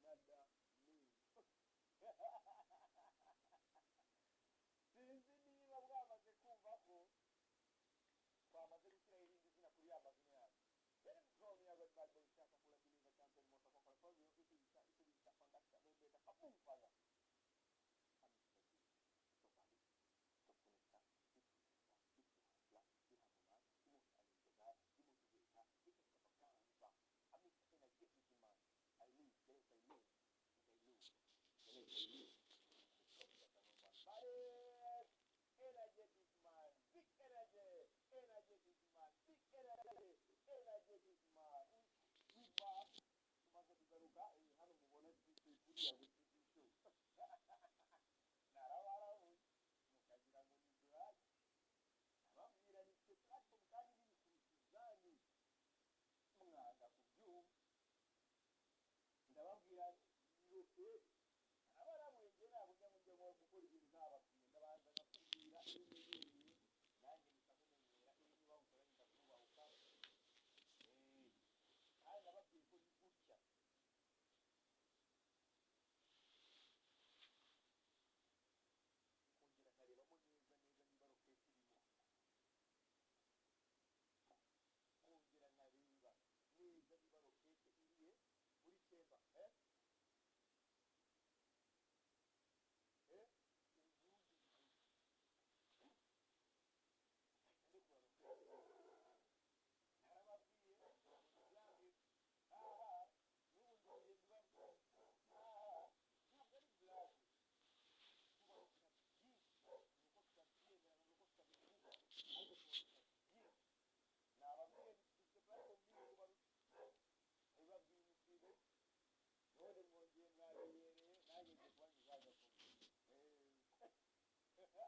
nada me sinzi niba bwamaze kumva ko twamaze gushyiraho irindi zina kuri ya mazina yacu rero drone yawe bado ishaka kula biliva champion moto kwa sababu hiyo kitu ita conductor bebe kabumfaya amistadi tofali tofunika la dihamuna imu alinjega imu tubeta ikakapakanza amika energetic man I live there I live energetic man big energetic man big energetic man wiba tumaze kugaruka hano mubona kuriya gutisho narabaraho mukagira ngo ni drag ababwira ni twe platform kandi ni kurikizani mwanga kubyumva ndababwira yote abaramwengera abunyamunye ngo gukora ibintu nababwiye ndabanza ngakubwira ibintu nanjye mutamumenyera ibintu bawukora ndakubahuka kandi nababwiye ko ni gutya kongera nkarebamo neza niba roketi irimo kongera nkareba neza niba roketi iriye muri chemba